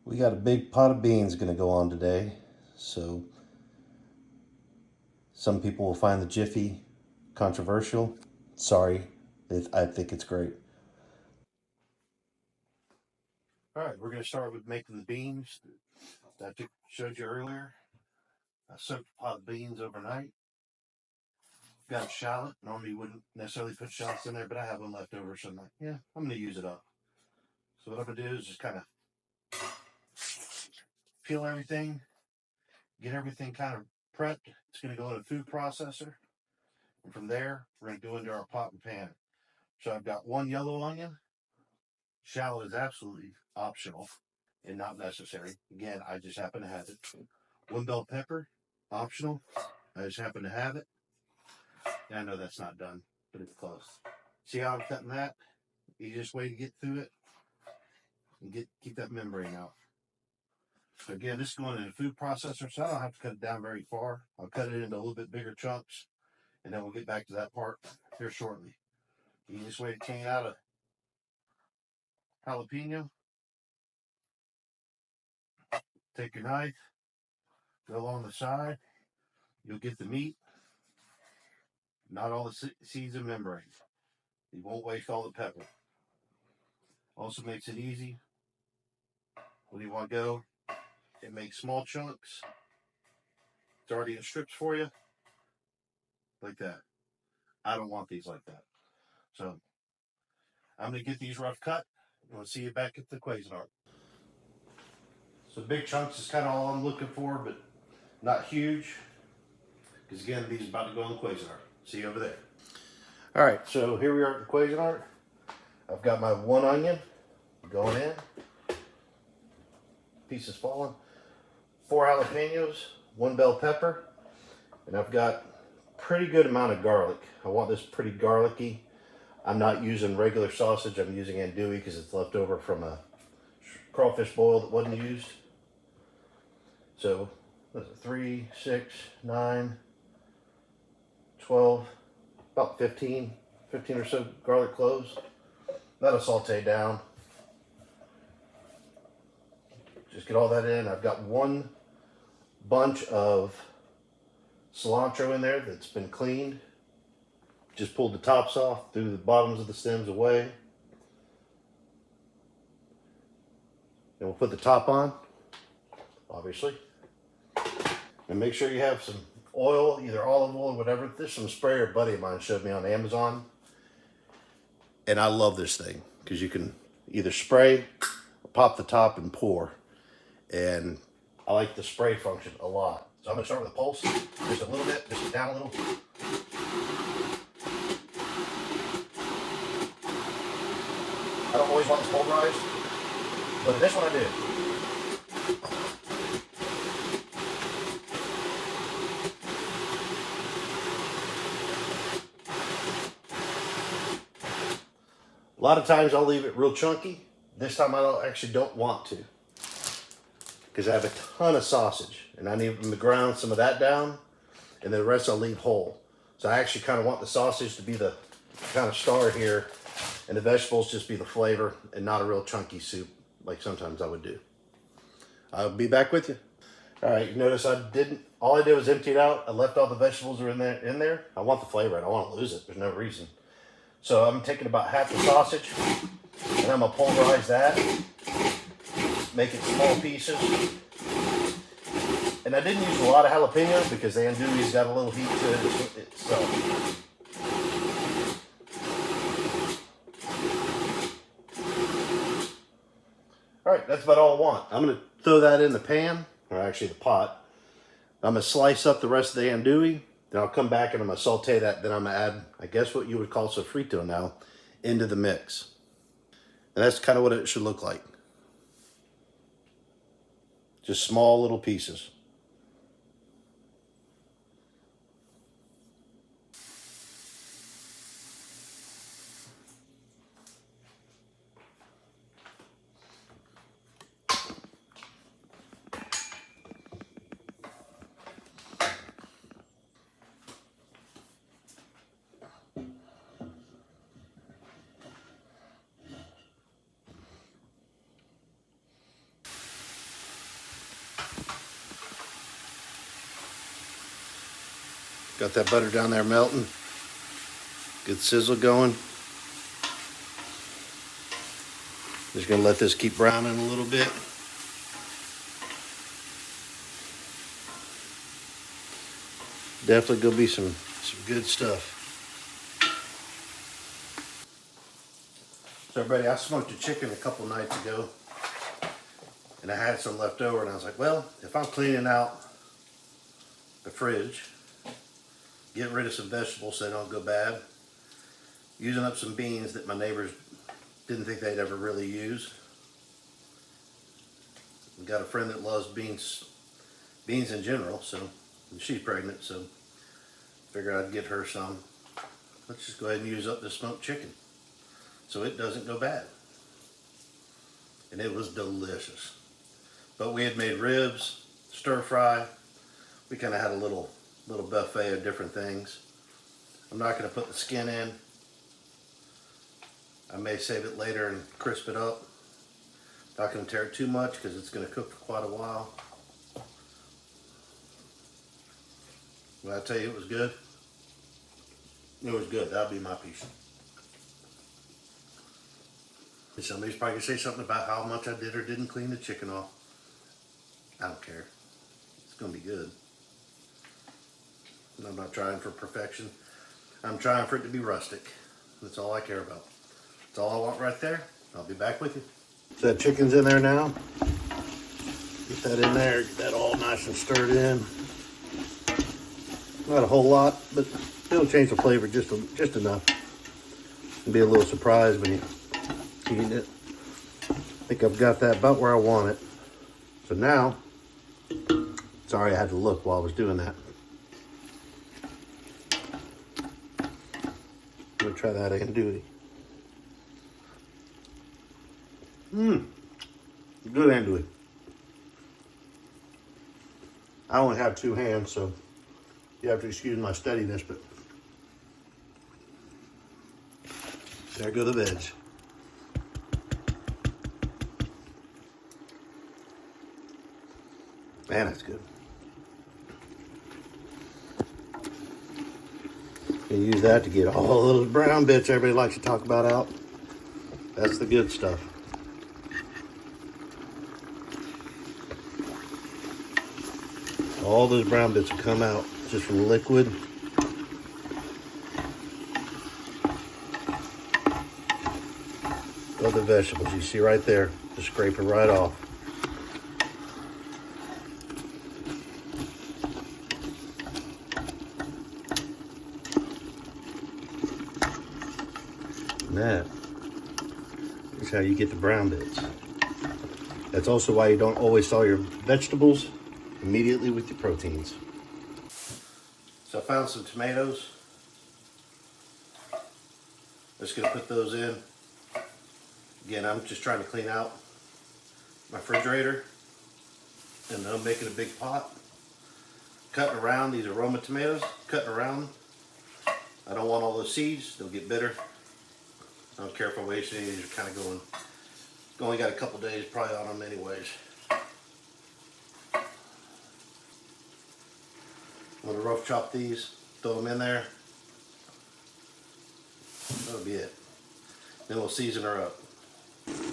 We got a big pot of beans going to go on today, so some people will find the Jiffy controversial. Sorry, I think it's great. All right, we're going to start with making the beans that I showed you earlier. I soaked a pot of beans overnight. Got a shallot. Normally you wouldn't necessarily put shallots in there, but I have them left over, so I'm like, yeah, I'm going to use it up. So what I'm going to do is just kind of peel everything, get everything kind of prepped. It's going to go in a food processor. And from there, we're going to go into our pot and pan. So I've got one yellow onion. Shallot is absolutely optional and not necessary. Again, I just happen to have it. One bell pepper, optional. I just happen to have it. And I know that's not done, but it's close. See how I'm cutting that? Easiest way to get through it and keep that membrane out. So again, this is going in a food processor, so I don't have to cut it down very far. I'll cut it into a little bit bigger chunks, and then we'll get back to that part here shortly. The easiest way to clean out a jalapeno, take your knife, go along the side, you'll get the meat, not all the seeds and membrane. You won't waste all the pepper. Also makes it easy when you want to go. It makes small chunks. It's already in strips for you, like that. I don't want these like that. So I'm going to get these rough cut, and we'll see you back at the Cuisinart. So big chunks is kind of all I'm looking for, but not huge. Because again, these are about to go in the Cuisinart. See you over there. All right, so here we are at the Cuisinart. I've got my one onion going in. Pieces falling. 4 jalapenos, 1 bell pepper, and I've got pretty good amount of garlic. I want this pretty garlicky. I'm not using regular sausage. I'm using andouille because it's left over from a crawfish boil that wasn't used. So, what is it, 3, 6, 9, 12, about 15 or so garlic cloves. That'll saute down. Just get all that in. I've got one bunch of cilantro in there that's been cleaned. Just pulled the tops off, threw the bottoms of the stems away. And we'll put the top on, obviously. And make sure you have some oil, either olive oil or whatever. There's some sprayer buddy of mine showed me on Amazon. And I love this thing because you can either spray, pop the top, and pour. And I like the spray function a lot. So I'm going to start with a pulse, just a little bit, just down a little. I don't always want this pulverized, but in this one I do. A lot of times I'll leave it real chunky. This time I actually don't want to, because I have a ton of sausage and I need to ground some of that down, and then the rest I'll leave whole. So I actually kind of want the sausage to be the kind of star here, and the vegetables just be the flavor and not a real chunky soup like sometimes I would do. I'll be back with you. All right, you notice all I did was empty it out. I left all the vegetables are in there. I want the flavor. I don't want to lose it. There's no reason. So I'm taking about half the sausage, and I'm gonna pulverize that, make it small pieces. And I didn't use a lot of jalapenos because the andouille's got a little heat to it itself. All right, that's about all I want. I'm gonna throw that in the pan, or actually the pot. I'm gonna slice up the rest of the andouille. Then I'll come back and I'm gonna saute that. Then I'm gonna add, I guess what you would call sofrito now, into the mix. And that's kind of what it should look like. Just small little pieces. Got that butter down there melting. Good sizzle going. Just gonna let this keep browning a little bit. Definitely gonna be some good stuff. So everybody, I smoked a chicken a couple nights ago, and I had some left over, and I was like, well, if I'm cleaning out the fridge, getting rid of some vegetables so they don't go bad, using up some beans that my neighbors didn't think they'd ever really use. I've got a friend that loves beans in general, so, and she's pregnant, so figured I'd get her some. Let's just go ahead and use up this smoked chicken so it doesn't go bad. And it was delicious. But we had made ribs, stir fry. We kind of had a little buffet of different things. I'm not going to put the skin in. I may save it later and crisp it up. Not going to tear it too much because it's going to cook for quite a while. When I tell you it was good, it was good. That'll be my piece. And somebody's probably going to say something about how much I did or didn't clean the chicken off. I don't care. It's going to be good. And I'm not trying for perfection. I'm trying for it to be rustic. That's all I care about. That's all I want right there. I'll be back with you. So that chicken's in there now. Get that in there. Get that all nice and stirred in. Not a whole lot, but it'll change the flavor just enough. It'll be a little surprise when you eat it. I think I've got that about where I want it. So now, sorry I had to look while I was doing that. I'm gonna try that andouille. Good andouille. I only have two hands, so you have to excuse my steadiness, but there go the veg. Man, that's good. You use that to get all those brown bits everybody likes to talk about out. That's the good stuff. All those brown bits will come out just from liquid. Other vegetables you see right there, just scrape it right off. And that is how you get the brown bits. That's also why you don't always thaw your vegetables immediately with your proteins. So I found some tomatoes. Just gonna put those in. Again, I'm just trying to clean out my refrigerator, and I'm making a big pot. Cutting around these aroma tomatoes, cutting around. I don't want all those seeds, they'll get bitter. I don't care if I waste any, these are kind of going, only got a couple days probably on them anyways. I'm going to rough chop these, throw them in there. That'll be it. Then we'll season her up.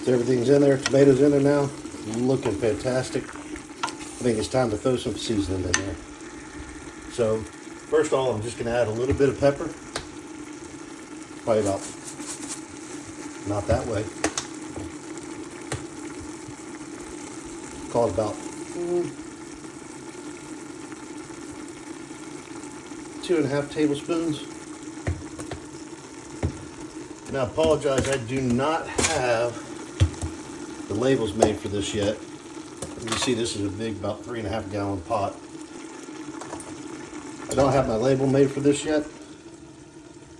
So everything's in there, tomatoes in there now, looking fantastic. I think it's time to throw some seasoning in there. So first of all, I'm just going to add a little bit of pepper. Probably about, not that way. Call it about 2.5 tablespoons. Now I apologize, I do not have the labels made for this yet. You see this is a big, about 3.5 gallon pot. I don't have my label made for this yet,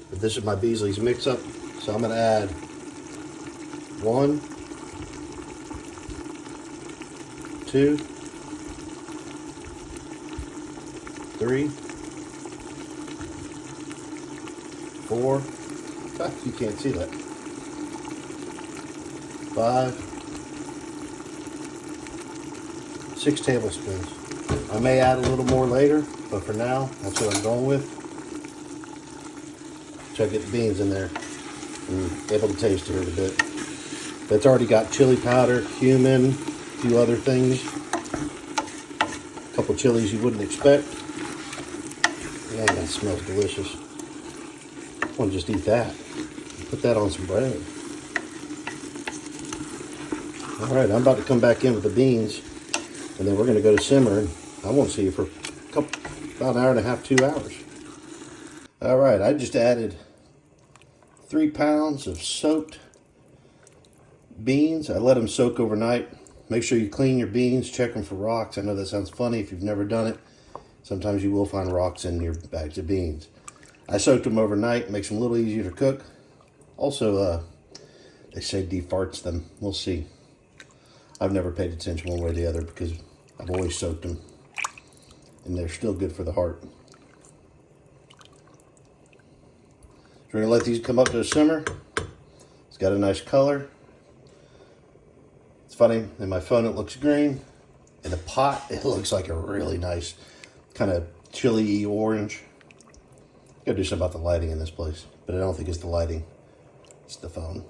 but this is my Beasley's mix up. So I'm gonna add 1, 2, 3, 4, you can't see that, 5, 6 tablespoons. I may add a little more later, but for now, that's what I'm going with. Try to get the beans in there and able to taste it a bit. But it's already got chili powder, cumin, a few other things. A couple chilies you wouldn't expect. Man, that smells delicious. I want to just eat that. Put that on some bread. All right, I'm about to come back in with the beans, and then we're going to go to simmer. I won't see you for about an hour and a half, 2 hours. All right, I just added 3 pounds of soaked beans. I let them soak overnight. Make sure you clean your beans, check them for rocks. I know that sounds funny if you've never done it. Sometimes you will find rocks in your bags of beans. I soaked them overnight, makes them a little easier to cook. Also, they say defarts them. We'll see. I've never paid attention one way or the other because I've always soaked them. And they're still good for the heart. So we're going to let these come up to a simmer. It's got a nice color. It's funny, in my phone it looks green. In the pot, it looks like a really nice kind of chili orange. Gotta do something about the lighting in this place, but I don't think it's the lighting, it's the phone.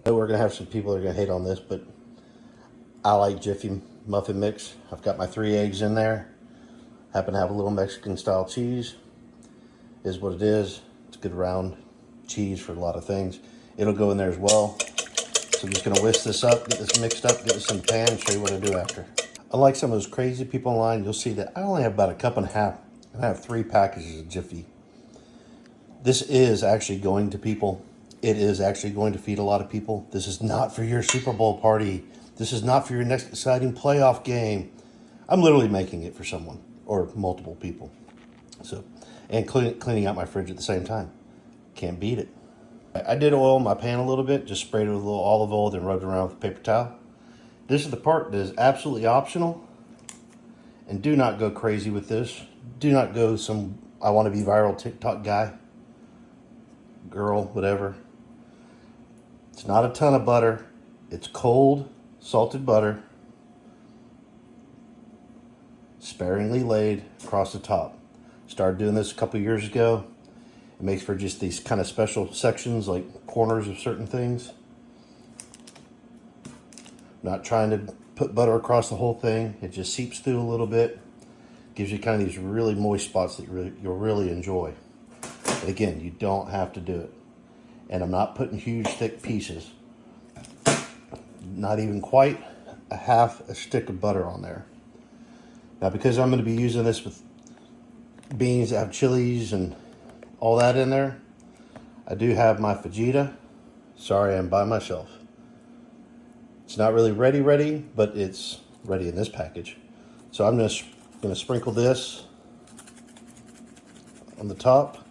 I know we're gonna have some people that are gonna hate on this, but I like Jiffy muffin mix. I've got my 3 eggs in there. Happen to have a little Mexican style cheese. Is what it is. It's good round cheese for a lot of things. It'll go in there as well. So I'm just gonna whisk this up, get this mixed up, get this in the pan, and show you what I do after. Unlike some of those crazy people online, you'll see that I only have about a cup and a half. I have 3 packages of Jiffy. This is actually going to people. It is actually going to feed a lot of people. This is not for your Super Bowl party. This is not for your next exciting playoff game. I'm literally making it for someone or multiple people. So, and cleaning out my fridge at the same time. Can't beat it. I did oil my pan a little bit, just sprayed it with a little olive oil, then rubbed it around with a paper towel. This is the part that is absolutely optional. And do not go crazy with this. Do not go some, I want to be viral TikTok guy, girl, whatever. It's not a ton of butter. It's cold, salted butter, sparingly laid across the top. Started doing this a couple years ago. It makes for just these kind of special sections, like corners of certain things. Not trying to put butter across the whole thing. It just seeps through a little bit. Gives you kind of these really moist spots that you'll really enjoy. But again, you don't have to do it. And I'm not putting huge thick pieces. Not even quite a half a stick of butter on there. Now because I'm going to be using this with beans that have chilies and all that in there, I do have my fajita. Sorry, I'm by myself. It's not really ready, but it's ready in this package. So I'm just going to sprinkle this on the top.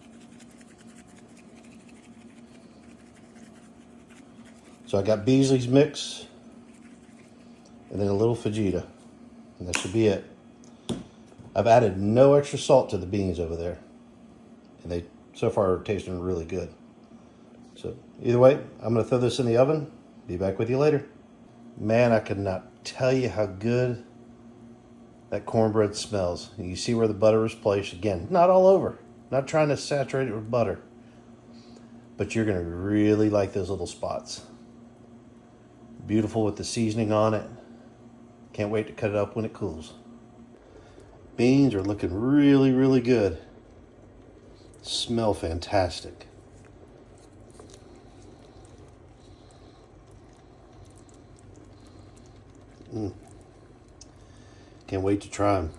So I got Beasley's mix and then a little fajita, and that should be it. I've added no extra salt to the beans over there, and they so far are tasting really good. So either way, I'm going to throw this in the oven. Be back with you later. Man, I could not tell you how good that cornbread smells. And you see where the butter is placed. Again, not all over. Not trying to saturate it with butter. But you're going to really like those little spots. Beautiful with the seasoning on it. Can't wait to cut it up when it cools. Beans are looking really, really good. Smell fantastic. Can't wait to try them.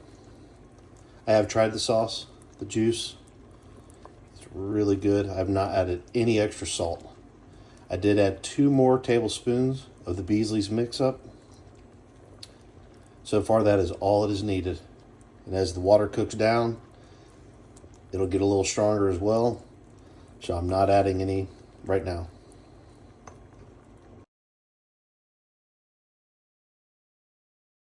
I have tried the sauce, the juice. It's really good. I have not added any extra salt. I did add 2 more tablespoons of the Beasley's mix-up. So far, that is all it is needed. And as the water cooks down, it'll get a little stronger as well. So I'm not adding any right now.